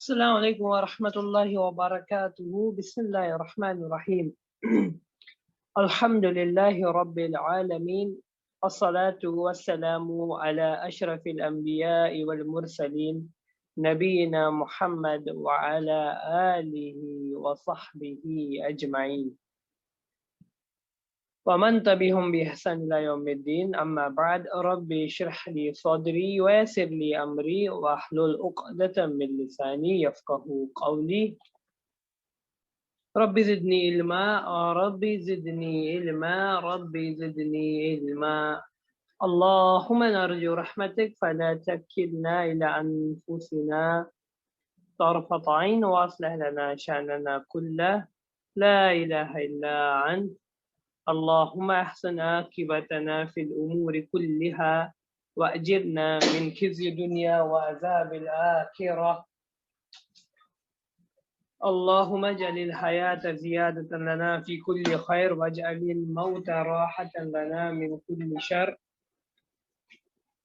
السلام عليكم ورحمة الله وبركاته. بسم الله الرحمن الرحيم. الحمد لله رب العالمين، الصلاة والسلام على أشرف الأنبياء والمرسلين نبينا محمد وعلى آله وصحبه أجمعين ومن تبعهم بإحسان إلى يوم الدين. أما بعد، ربي اشرح لي صدري ويسر لي أمري واحلل عقدة من لساني يفقه قولي. ربي زدني علما، ربي زدني علما، ربي زدني علما. اللهم نرجو رحمتك فلا تكلنا إلى أنفسنا طرفة عين وأصلح لنا شأننا كله، لا إله إلا أنت. اللهم أحسن عاقبتنا في الأمور كلها وأجرنا من خزي الدنيا وعذاب الآخرة. اللهم اجعل الحياة زيادة لنا في كل خير واجعل الموت راحة لنا من كل شر.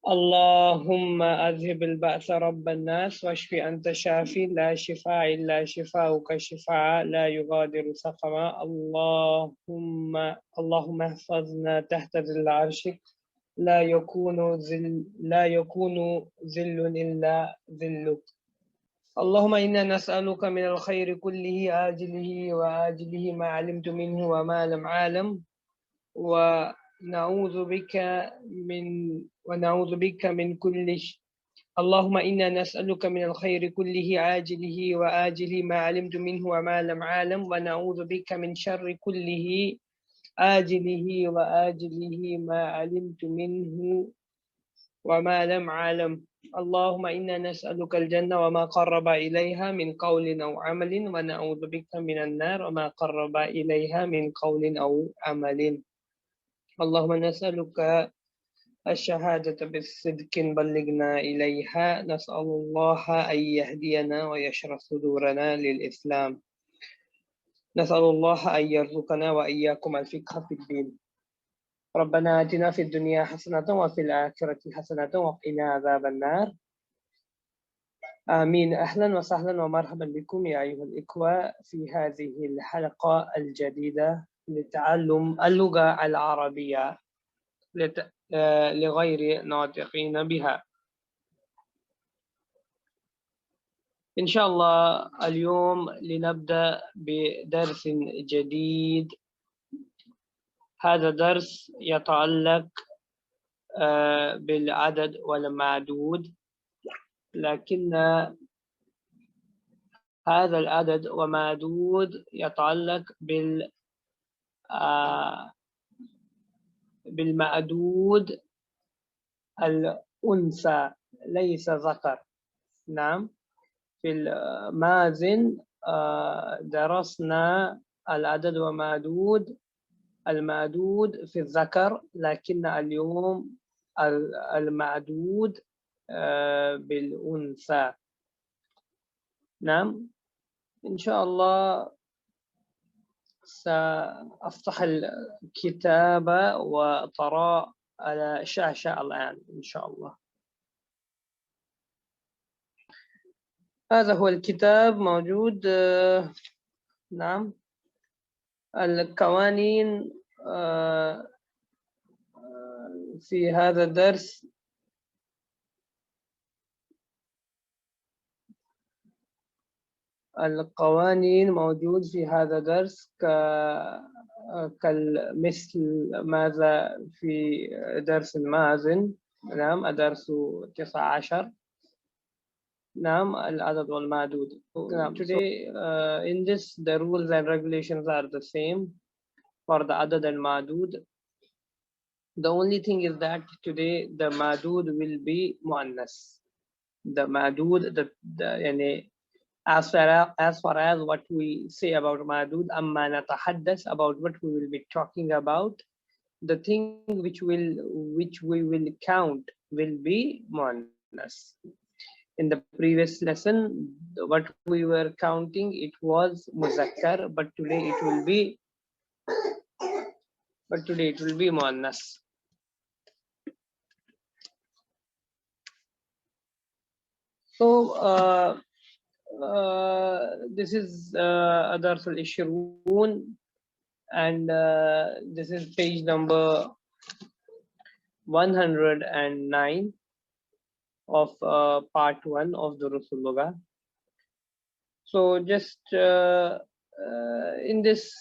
اللهم أذهب البأس رب الناس واشف أنت شافي، لا شفاء إلا شفاؤك شفاء لا يغادر سقما. اللهم احفظنا تحت ظل عرشك، لا يكون ذل إلا ذلك. اللهم إنا نسألك من الخير كله عاجله وآجله ما علمت منه وما لم أعلم، ونعوذ بك من كل اللهم إنا نسألك من الخير كله عاجله وآجله ما علمت منه وما لم أعلم، ونعوذ بك من شر كله آجله وآجله ما علمت منه وما لم أعلم. اللهم إنا نسألك الجنة وما قرب إليها من قول أو عمل، ونعوذ بك من النار وما قرب إليها من قول أو عمل. اللهم نسألك الشهادة بالصدق بلغنا إليها. نسأل الله أن يهدينا ويشرح صدورنا للإسلام. نسأل الله أن يرزقنا وإياكم الفقه في الدين. ربنا آتنا في الدنيا حسنة وفي الآخرة حسنة وقنا عذاب النار. آمين. أهلا وسهلا ومرحبا بكم يا أيها الإخوة في هذه الحلقة الجديدة لتعلم اللغة العربية لغير ناطقين بها. إن شاء الله اليوم لنبدأ بدرس جديد. هذا درس يتعلق بالعدد والمعدود، لكن هذا العدد ومعدود يتعلق بالمعدود الأنثى ليس ذكر. نعم، في المازن درسنا العدد ومعدود المعدود في الذكر، لكن اليوم المعدود بالأنثى. نعم، إن شاء الله سأفتح الكتاب وترى على الشاشة الآن إن شاء الله. هذا هو الكتاب موجود. نعم، القوانين في هذا الدرس القوانين موجود في هذا الدرس كمثل ماذا في درس المازن. نعم، الدرس 19. نعم، العدد والمعدود. نعم. Today in this the rules and regulations are the same for the adad and madud. The only thing is that today the madud will be muannas. The madud, يعني as far as what we say about madud, amma natahaddas, about what we will be talking about, the thing which we will count will be muannas. In the previous lesson, what we were counting, it was muzakkar, but today it will be muannas. So This is Adars al-Ishrun, and this is page number 109 of part 1 of the Rasulullah. So just in this,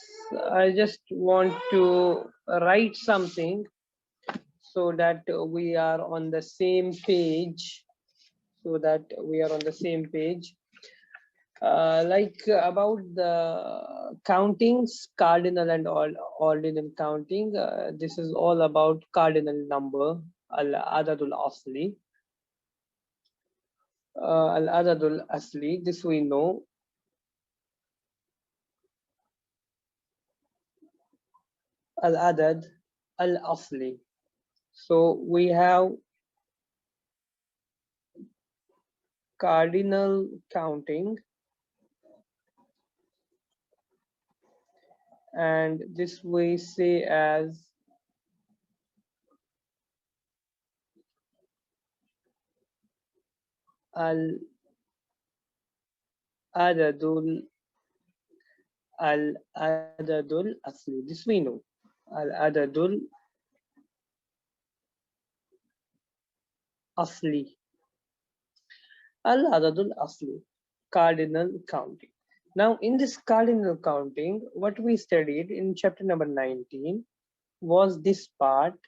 I just want to write something so that we are on the same page. So that we are on the same page. Like about the countings, cardinal and ordinal counting. This is all about cardinal number, al-adadul asli. Al-adadul asli, this we know. Al-adad al-asli. So we have cardinal counting, and this we say as al-adadul asli. This we know. Al-adadul asli. Al-adadul asli. Cardinal counting. Now, in this cardinal counting, what we studied in chapter number 19 was this part.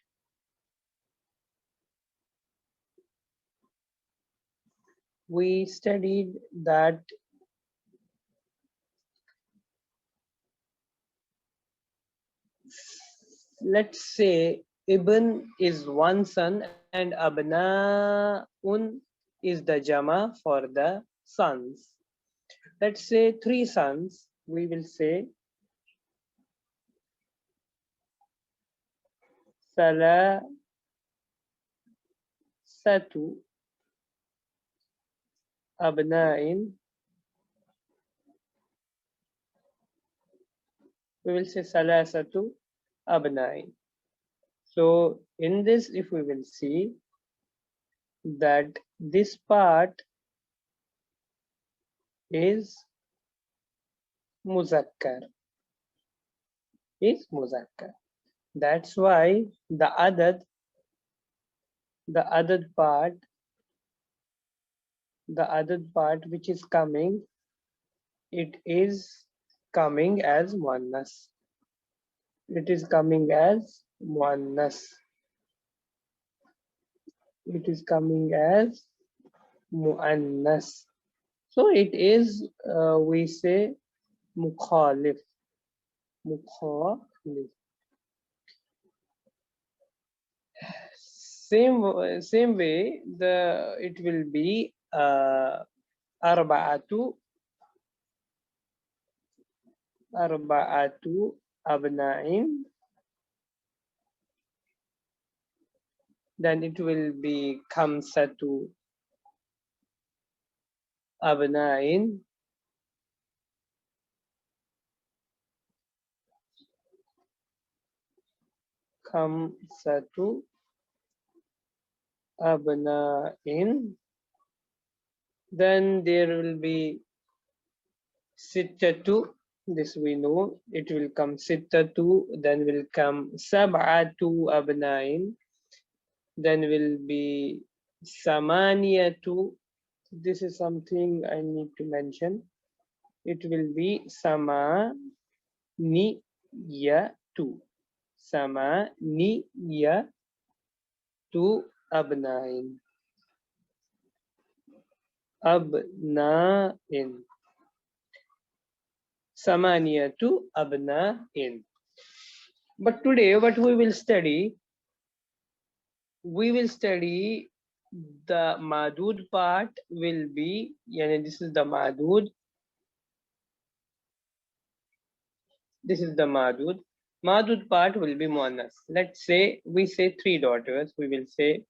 We studied that let's say Ibn is one son and Abna'un is the Jama for the sons. Let's say 3 sons, we will say Salasatu Abna'in. We will say Salasatu Abna'in. So in this, if we will see that this part is Muzakkar. That's why the adad part which is coming, it is coming as muannas. It is coming as muannas. It is coming as muannas. So it is, we say, mukhalif. Mukhalif. Same way, it will be arba'atu abna'in. Then it will be khamsatu abna'in. Khamsatu abna'in. Then there will be sittatu. This we know. It will come sittatu. Then will come sab'atu abna'in. Then will be samaniyatu. This is something I need to mention. It will be samaniyatu. Samaniyatu abna'in. Abna'in. Samaniyatu abna'in. But today what we will study the madud part will be, this is the madud. This is the madud. Madud part will be muannas. Let's say we say 3 daughters. We will say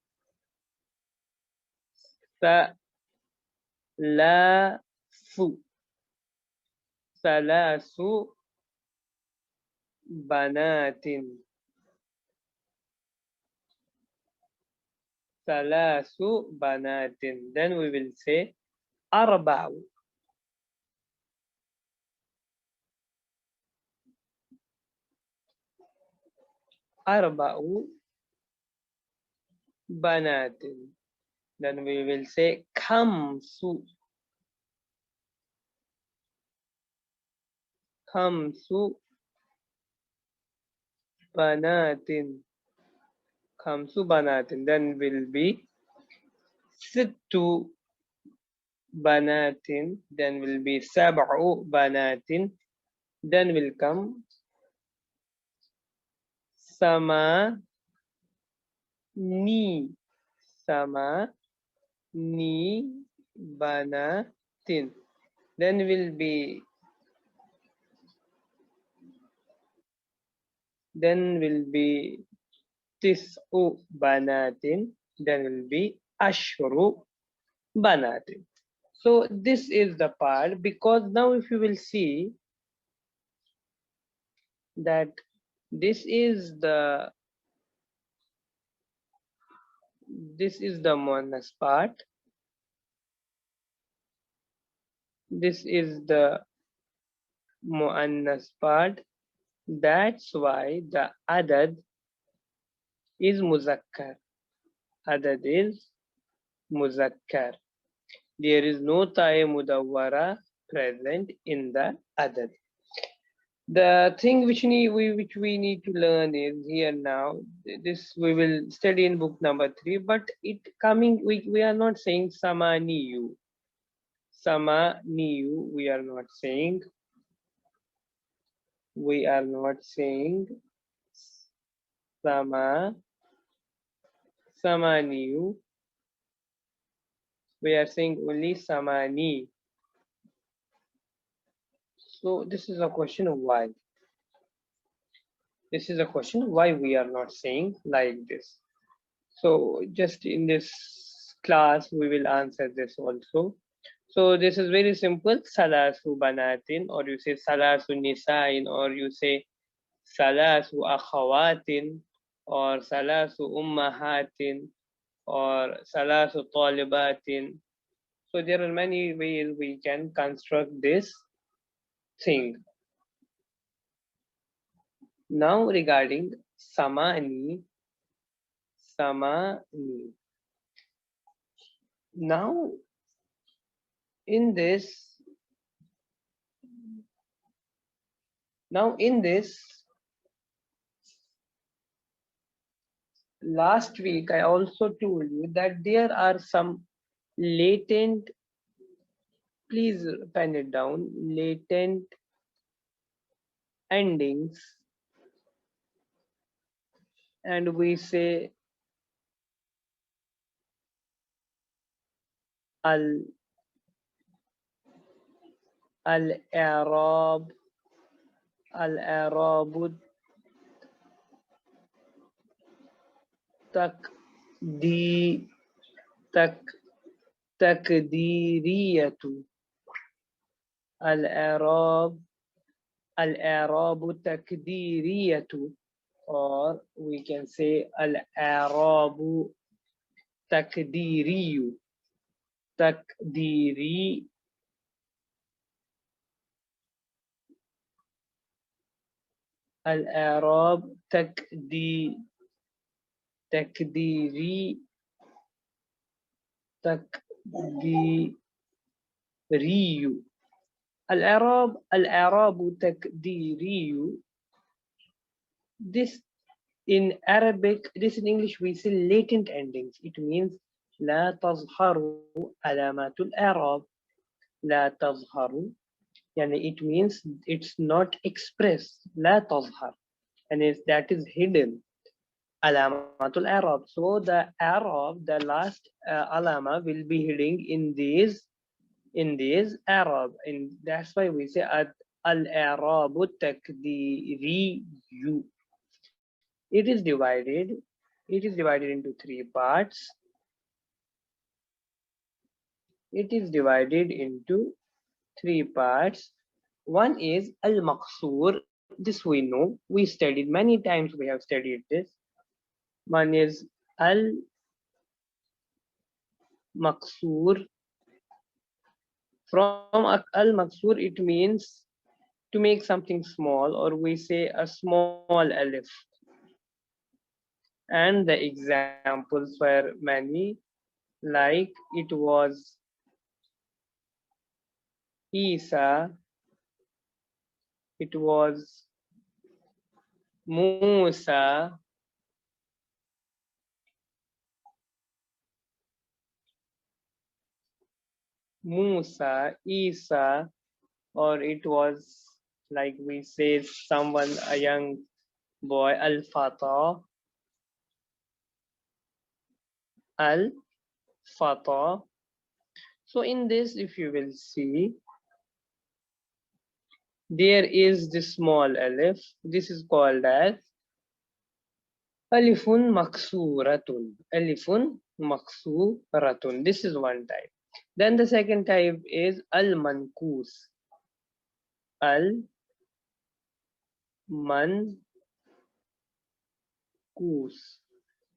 salasu banatin. Salasu banatin. Then we will say arba'u. arba'u banatin. Then we will say khamsu khamsu banatin. Khamsu banatin. Then will be sittu banatin. Then will be sab'u banatin. Then will come sama ni sama ni banatin. Then will be tis'u banatin. Then will be ashru banatin. So this is the part, because now if you will see that this is the muannas part, this is the muannas part. That's why the adad is muzakkar. Adad is muzakkar. There is no ta'i mudawwara present in the adad. The thing which we need to learn is here now. This we will study in book number 3, but it coming we are not saying samaniyu. Samaniyu we are not saying. We are not saying samaniyu. We are saying only samani. So this is a question of why. This is a question why we are not saying like this. So just in this class, we will answer this also. So this is very simple. Salasu banatin, or you say salasu nisa'in, or you say salasu akhawatin, or salasu ummahatin, or salasu talibatin. So there are many ways we can construct this thing. Now regarding samani. Now in this last week I also told you that there are some latent, please pen it down, latent endings, and we say al-i'rab takdi tak takdiriyatu al-i'rab takdiriyatu, or we can say al-i'rab takdiriyu takdiri al-i'rab takdiri takdiriyu. Al-i'rab takdiriyu. This in Arabic, this in English we say latent endings. It means لا تظهر علامات الإعراب. لا تظهر يعني it means it's not expressed. لا تظهر, and that is hidden. Alamatul Arab. So the Arab, the last alama will be hidden in these Arab, and that's why we say al-Arabu takdiriyu. It is divided into three parts. It is divided into three parts. One is al-Maqsur. This we know. We studied many times. We have studied this. One is al-Maqsur. From al-Maqsur, it means to make something small, or we say a small alif. And the examples were many, like it was Isa, it was Musa, Isa, or it was like we say someone, a young boy, Al-Fata, Al-Fata. So in this, if you will see, there is this small alif. This is called as alifun maksuratun. Alifun maksuratun. This is one type. Then the second type is al-mankus. Al-mankus.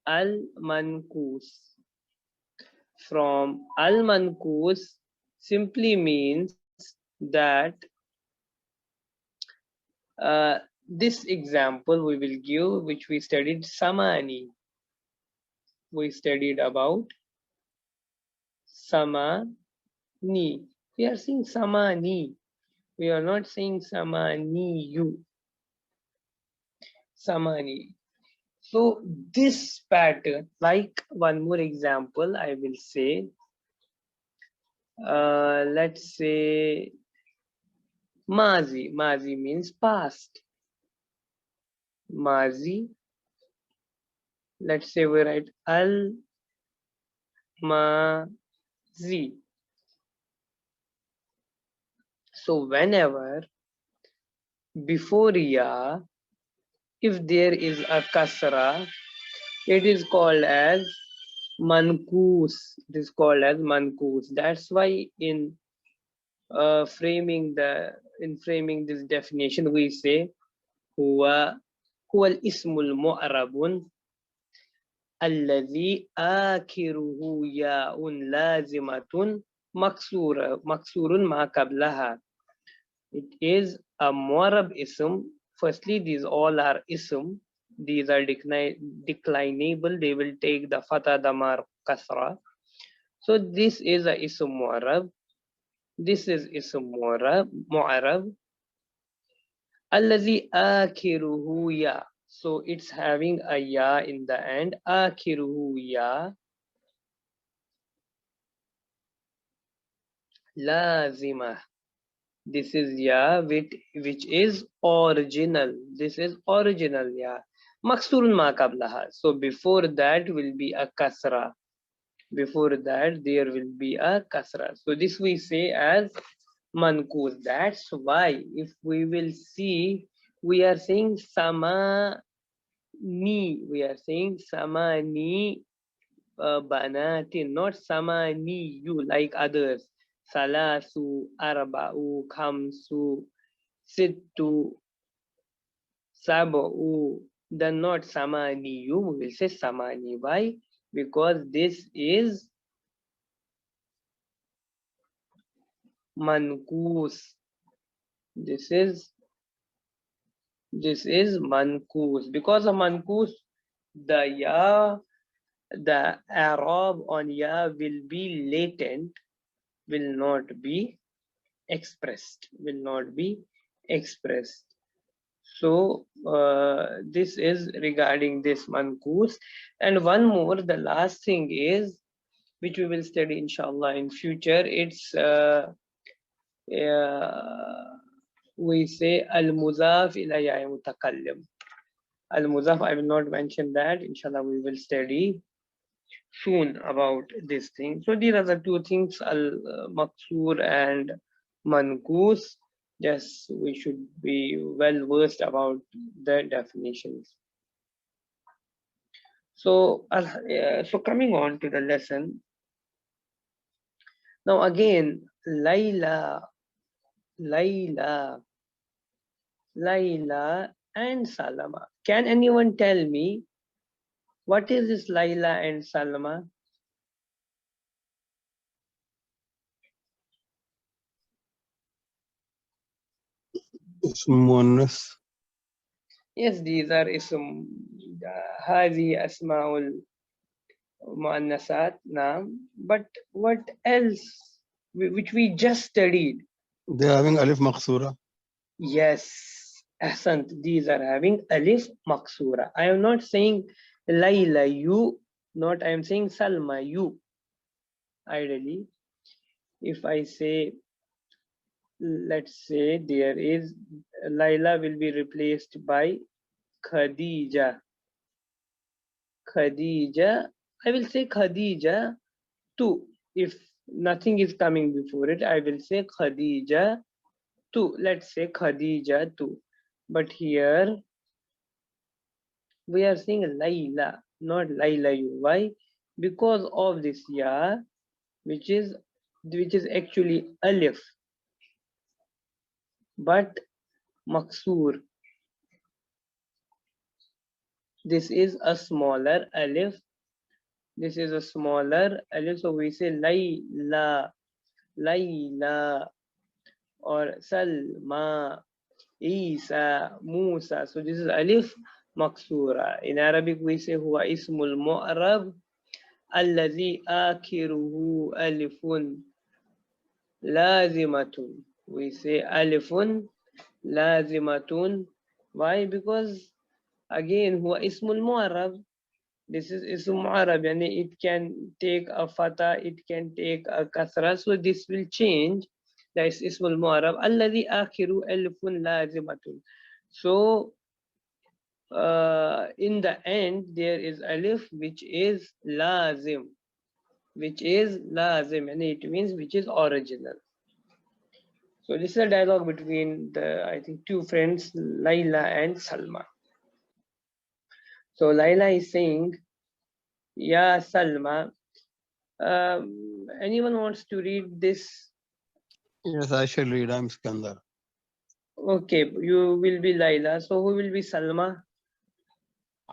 Al-mankus. From al-mankus simply means that this example we will give, which we studied samani. We studied about samani. We are saying samani. We are not saying samani you. Samani. So this pattern, like one more example, I will say, let's say mazi. Mazi means past. Mazi. Let's say we write al mazi. So whenever before ya, if there is a kasra, it is called as mankus. It is called as mankus. That's why in framing this definition, we say huwa al-ismul mu'arabun alladhi akiruhu ya'un lazimatun maksurun ma qablaha. It is a mu'arab ism. Firstly, these all are ism. These are declinable. They will take the fatha, damar, kasra. So this is a ism mu'arab. This is ism mu'arab. Allazi akiruhu ya. So it's having a ya in the end. Akiruhu ya. Lazima. This is ya which is original. This is original ya. Maksurun ma qablaha. So before that will be a kasra. Before that there will be a kasra. So this we say as mankus. That's why if we will see, we are saying sama ni. We are saying sama ni banatin, not sama ni you like others. Salasu, arba'u, khamsu, sittu, sab'u. Then not samani you. We will say samani. Why? Because this is mankus. This is mankus. Because of mankus, the ya, the Arab on ya will be latent, will not be expressed. Will not be expressed. So this is regarding this mankus. And one more, the last thing is, which we will study inshallah in future. It's we say al-muzaf ila ya mutakallim. Al-muzaf, I will not mention that. Inshallah, we will study soon about this thing. So these are the two things, al-maqsoor and mankus. Yes, we should be well versed about the definitions. So, so coming on to the lesson. Now again, Layla, Layla, Layla and Salama. Can anyone tell me what is this Layla and Salama? اسم مؤنث. Yes, these are هذه أسماء المؤنثات. نعم. But what else which we just studied? They are having alif maqsura. Yes, ahsant. These are having alif maksura. I am not saying Layla, you. Not I am saying Salma, you. Ideally, if I say, let's say there is Layla will be replaced by Khadija. Khadija. I will say Khadija too. If nothing is coming before it, I will say Khadija too. Let's say Khadija too. But here we are saying Layla, not Layla you. Why? Because of this ya, which is actually alif, but maksur. This is a smaller alif. This is a smaller alif, so we say Layla, Layla, or Salma, Isa, Musa. So this is alif maksura. In Arabic we say huwa ismul mu'rab alladhi akhiruhu alifun lazimatun. We say alifun lazimatun. Why? Because again huwa ismul mu'rab. This is ism mu'rab, yani it can take a fatha, it can take a kasra, so this will change. That is ismul mu'rab alladhi akhiru alifun lazimatun. So in the end there is alif which is lazim, and it means which is original. So this is a dialogue between the, I think, two friends, Layla and Salma. So Layla is saying, Ya Salma. Anyone wants to read this? Yes, I shall read. I'm Skandar. Okay, you will be Layla. So who will be Salma?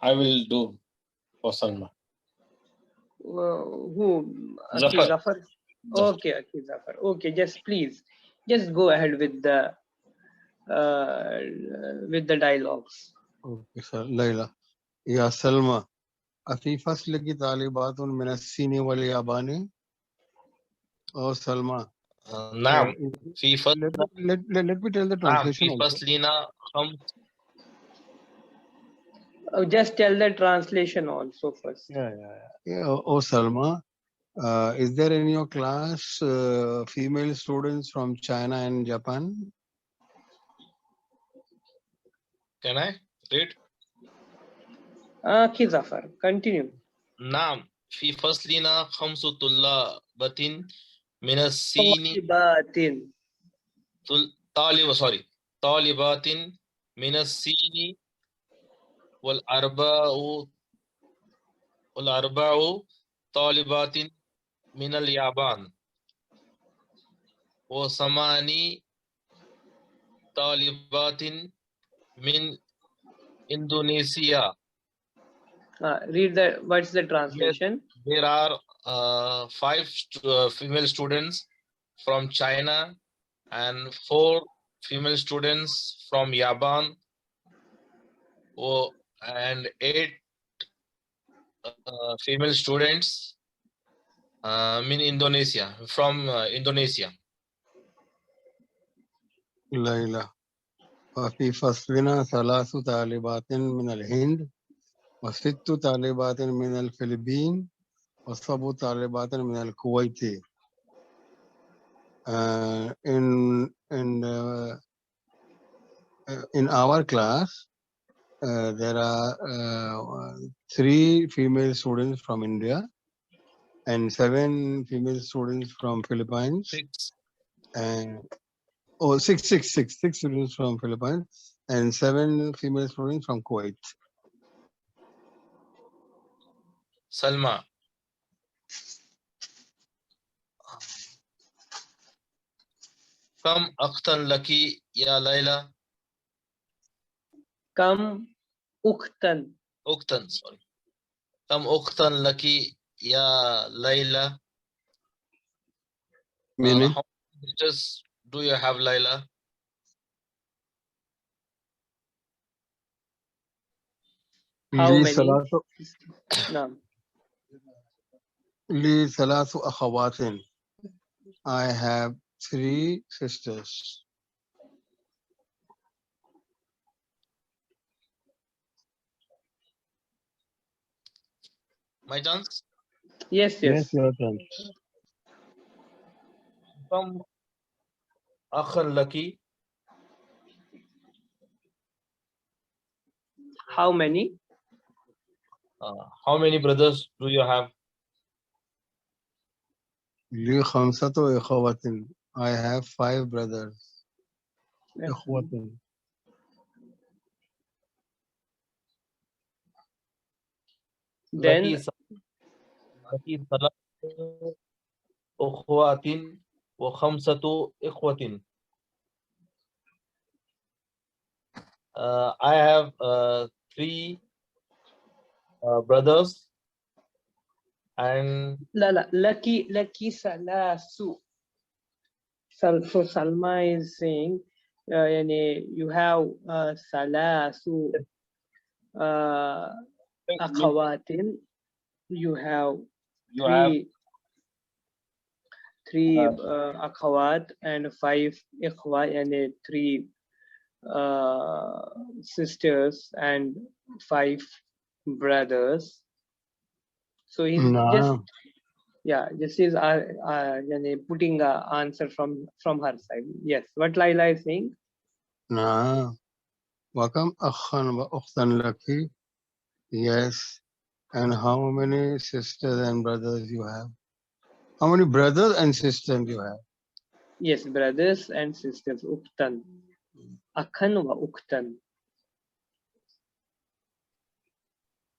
I will do for Salma. Who? Zafar. Zafar. Okay, Zafar. Okay, just please, just go ahead with the dialogues. Okay, sir. Layla. Ya Salma. أفي فصلك طالبات من الصين واليابان؟ Oh, Salma. نعم في فصل Let me tell the نعم translation في also. فصلنا خمس. Just tell the translation also first. Yeah. Oh, Salma. Is there in your class female students from China and Japan? Can I read? Okay, Zafar, continue. نعم في فصلنا خمس طلاب من الصين طالبات. طالبات من الصين والأربع طالبات من اليابان وثماني طالبات من إندونيسيا. Read the, what's the translation? Yes, there are 5 female students from China and 4 female students from Japan, and 8 female students in Indonesia, from Indonesia. Layla. وفي فصلنا 3 طالبات من الهند و6 طالبات من الفلبين و7 طالبات من الكويت. In our class, there are 3 female students from India and 7 female students from Philippines. 6. And six students from Philippines and 7 female students from Kuwait. Salma. كم أختا لك يا ليلى؟ كم أختا. sorry. كم أختا لك يا ليلى? Meaning? How many sisters do you have, Layla? How لي many? ثلاث نعم. لي ثلاث أخوات. I have 3 sisters. My chance. Yes, Yes, yes. your turn. From Akhan Lucky. How many? How many brothers do you have? لي خمسة إخوات. I have 5 brothers. إخوة. Then Lucky ثلاث أخوات وخمسة إخوة. I have 3 brothers and لا lucky salasu. So Salma is saying يعني you have salasu أخوات. You have you have three أخوات and 5 إخوة يعني 3 sisters and 5 brothers. So he's just نعم. this is يعني putting a answer from her side. Yes, what Layla is saying. نعم. وكم أخا وأختا لك? Yes. And how many sisters and brothers you have? How many brothers and sisters you have? Yes, brothers and sisters. Uktan. Akhan wa uktan.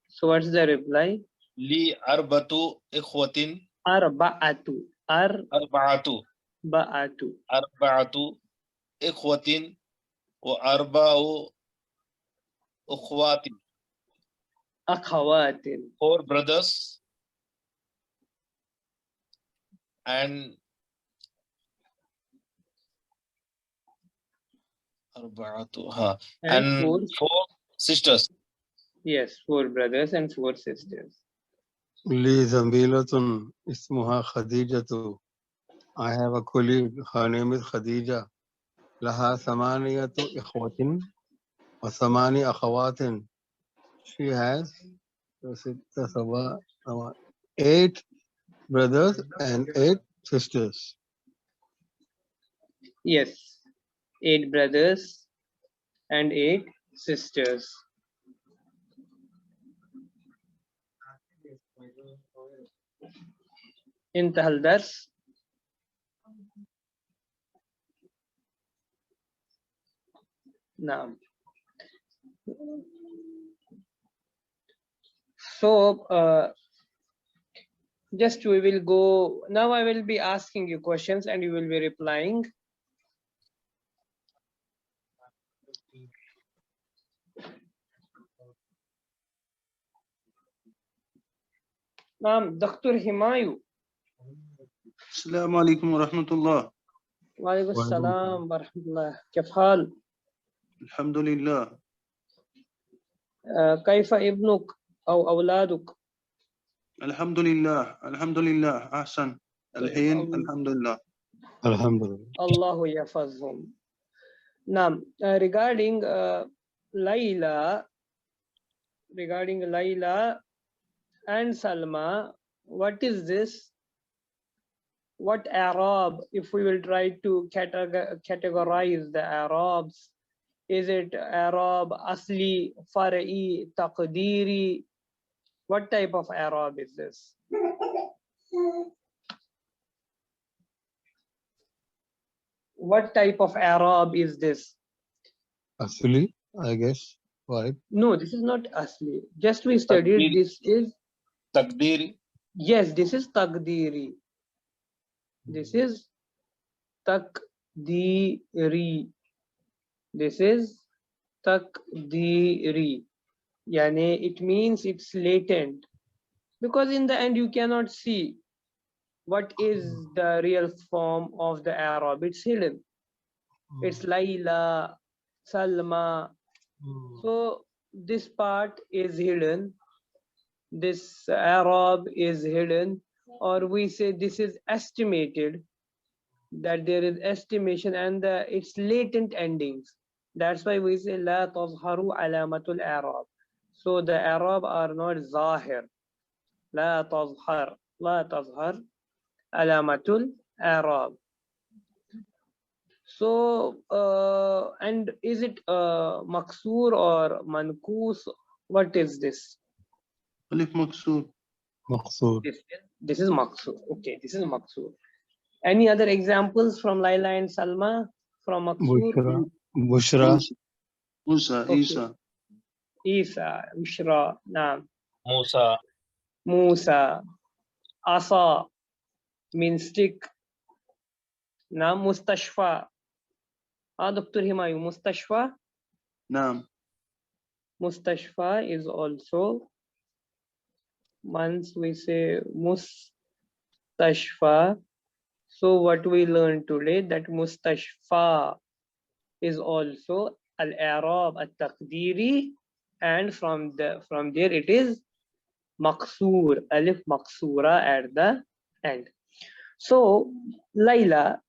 So what's the reply? لي أربعة إخوة. Arba'atu. أربعة إخوة وأربع أخوات. Akhawatin. 4 brothers and and 4 sisters. Yes, 4 brothers and 4 sisters. لي زميلة اسمها خديجة. I have a colleague, her name is Khadija. لها 8 إخوة وثماني أخوات. She has 8 brothers and 8 sisters. Yes, 8 brothers and 8 sisters. انتهى الدرس. نعم. So just we will go now. I will be asking you questions and you will be replying. نعم دكتور همايو. السلام عليكم ورحمة الله. وعليكم السلام ورحمة الله. كيف حال؟ الحمد لله. كيف ابنك أو أولادك؟ الحمد لله أحسن. الحين الحمد لله. الحمد لله. الله يحفظهم. نعم. Regarding Layla and Salma, what is this? What Arab, if we will try to categorize the Arabs, is it Arab Asli, Far'i, Taqdiri? What type of Arab is this? What type of Arab is this? Actually, I guess, right? No, this is not Asli. Just we studied this is Taqdiri. Yes, this is Taqdiri. This is Taqdiri. This is Taqdiri. Yani it means it's latent. Because in the end you cannot see what is the real form of the Arab. It's hidden. It's Layla, Salma. So this part is hidden, this Arab is hidden, or we say this is estimated, that there is estimation and it's latent endings. That's why we say لا تظهر علامة الإعراب. So the Arab are not zahir. لا تظهر علامة الإعراب. So and is it maksur or mankus? What is this? ألف مكسور. مقصود. This is maksur. Okay, this is maksur. Any other examples from Layla and Salma from maksur? بشرى. موسى Okay. عيسى. Isa, Ushra, Naam. Musa, Musa, Asa means stick. Naam, Mustashfa. Dr. Himayu, Mustashfa. نعم. Mustashfa is also, once we say Mustashfa, so what we learned today, that Mustashfa is also al-i'rab al-taqdiri, and from there it is maqsoor, alif maqsoora at the end. So Layla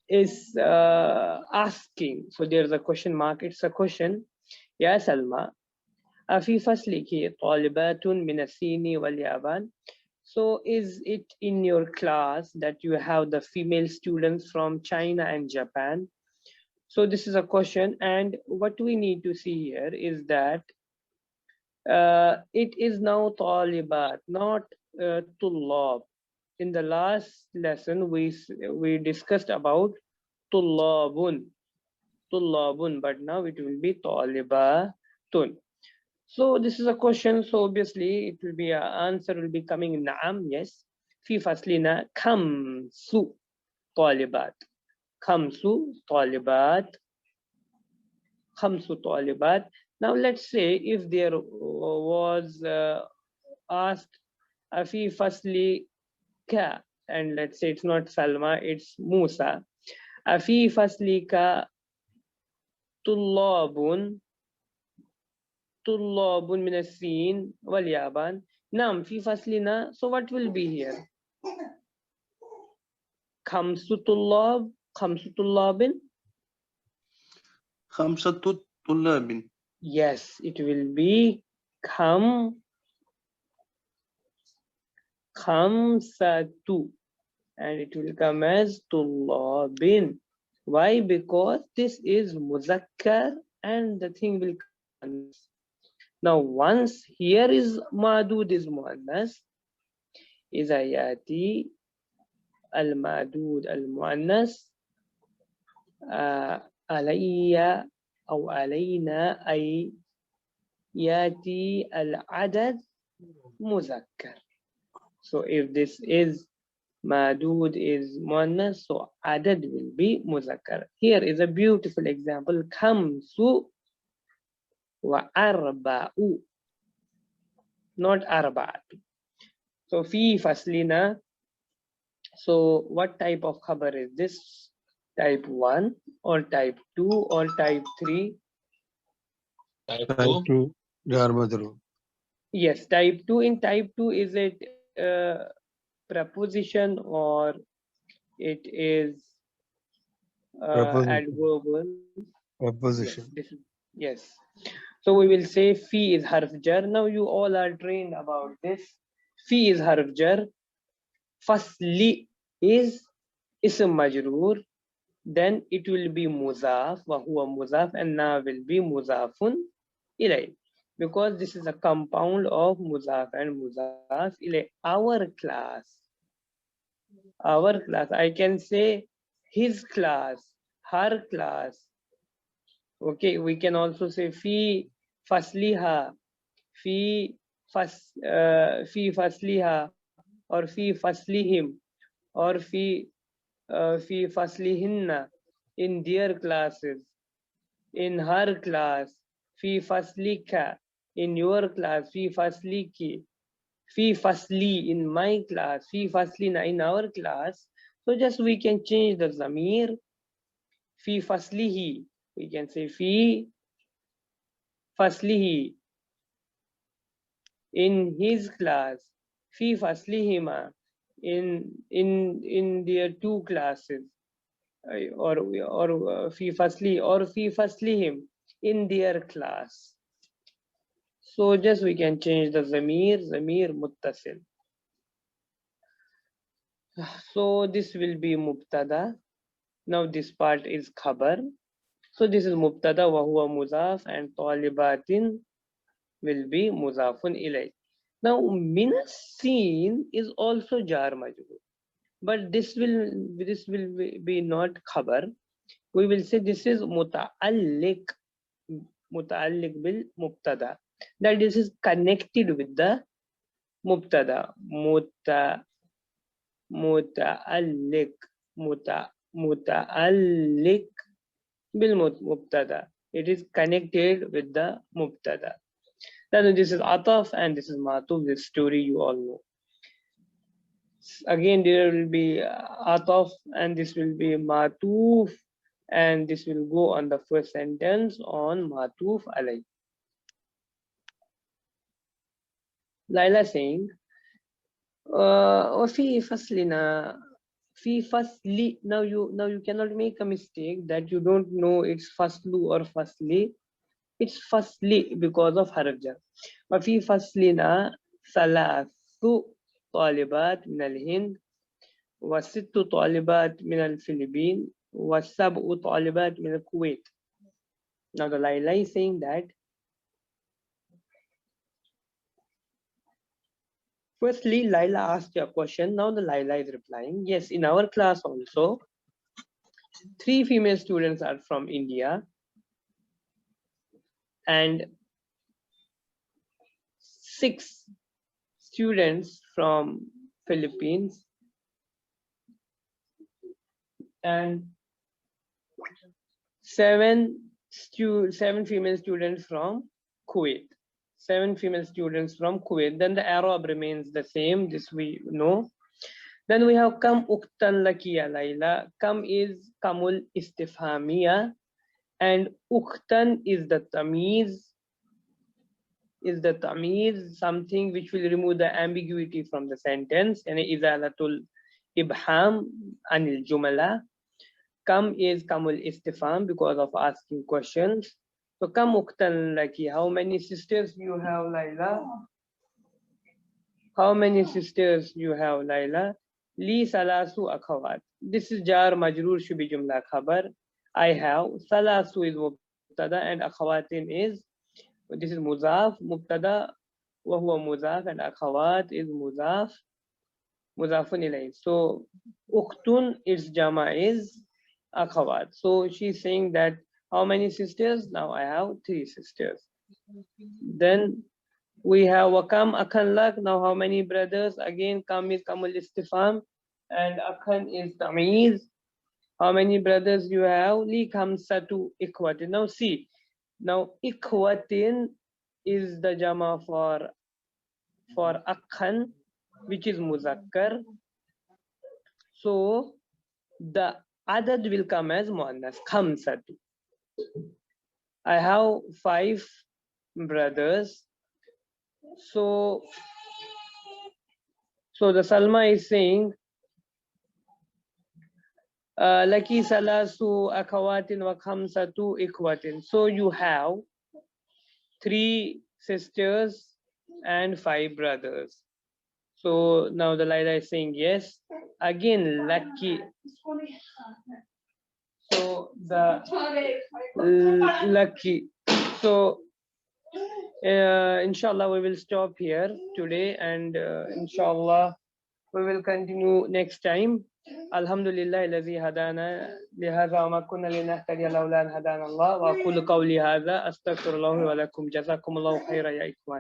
is asking, so there's a question mark, it's a question. Ya Salma, أفي فصلك طالبات من الصين واليابان? So is it in your class that you have the female students from China and Japan? So this is a question, and what we need to see here is that it is now talibat, not tullab. In the last lesson, we discussed about tullabun, but now it will be talibatun. So this is a question, so obviously it will be an answer will be coming in na'am, yes. في فصلنا خمس طالبات. خمس طالبات. خمس طالبات. Now let's say if there was asked في فصلك, and let's say it's not Salma, it's Musa. في فصلك طلاب من الصين واليابان. نعم في فصلنا, so what will be here? خمس طلاب. خمسة طلاب. Yes, it will be خمسة, and it will come as طلاب. Why? Because this is muzakkar and the thing will come. Now once here is madud is muannas, إذا يأتي المعدود المؤنث علي أو علينا أي يأتي العدد مذكر. So if this is معدود is muannas, so عدد will be مذكر. Here is a beautiful example. خمس وأربع, not أربعة. So في فصلنا, so what type of khabar is this? Type 1 or type 2 or type 3? type Type 2, 2. Jar Majroor. Yes, type 2. In type 2, is it preposition or it is adverbial? Preposition. Yes. So we will say fi is harf jar. Now you all are trained about this. Fi is harf jar. Fasli is ism majroor. Then it will be muzaf, wa huwa muzaf, and now will be muzafun ilay. Because this is a compound of muzaf and muzaf ilay. Our class, I can say his class, her class. Okay, we can also say fi fasliha, fi fasliha, or fi faslihim, or fi faslihinna, in their classes, in her class, fi faslika, in your class, fi fasliki, fi fasli, in my class, fi faslina, in our class. So just we can change the zamir. Fi faslihi, we can say fi faslihi, in his class, fi faslihima, in their two classes, or fi fasli or fi faslihim, in their class. So just we can change the zamir muttasil. So this will be mubtada. Now this part is khabar. So this is mubtada wa huwa mudaf, and talibatin will be mudafun ilay. Now minasin is also jar majrur, but this will be not khabar. We will say this is muta'alliq bil mubtada, that this is connected with the mubtada. Muta'alliq bil mubtada, it is connected with the mubtada. Then this is ataf and this is matuf. This story you all know. Again there will be ataf and this will be matuf, and this will go on the first sentence on matuf alay. Layla saying, وفي فصلنا في فصل. Now you cannot make a mistake that you don't know it's faslu or fasli. It's fasli because of harf jar. وفي فصلنا ثلاث طالبات من الهند وست طالبات من الفلبين وسبع طالبات من الكويت. Now the Layla is saying that firstly, Layla asked a question. Now the Layla is replying, yes, in our class also, 3 female students are from India and 6 students from Philippines and 7 female students from Kuwait. 7 female students from Kuwait. Then the Arab remains the same. This we know. Then we have kam uktan lakiya Layla. Kam is kamul istifhamiya, and uktan is the tamiz. Something which will remove the ambiguity from the sentence. And izalatul ibham anil jumala. Kam is kamul istifham because of asking questions. So kam uktan laki, how many sisters you have, Layla? How many sisters you have, Layla? Li salasu akhawat. This is jar majrur should be jumla khabar. I have. Salasu is mubtada and akhawatin is, this is mudaf, mubtada wa huwa mudaf, and akhawat is mudaf, mudafun ilayh. So uktun is jama is akhawat. So she's saying that how many sisters? Now I have 3 sisters. Then we have wakam akhan lak. Now how many brothers? Again kam is kamul istifham and akhan is tamiz. How many brothers you have? Li khamsatu ikhwatin. Now see, now ikhwatin is the jama for akhan, which is muzakkar. So the adad will come as muannas, khamsatu. I have 5 brothers. So the Salma is saying, Laki salasu akhawatin wa khamsatu ikhwatin. So you have 3 sisters and 5 brothers. So now the Layla is saying yes. Again, lucky. So the lucky. So inshallah we will stop here today, and inshallah we will continue next time. Alhamdulillah alladhi hadana lihadha wa ma kunna linahtadiya lawla an hadana Allah, wa aqulu qawli hadha astaghfirullah wa lakum, jazakumullahu khairan ya ikhwan.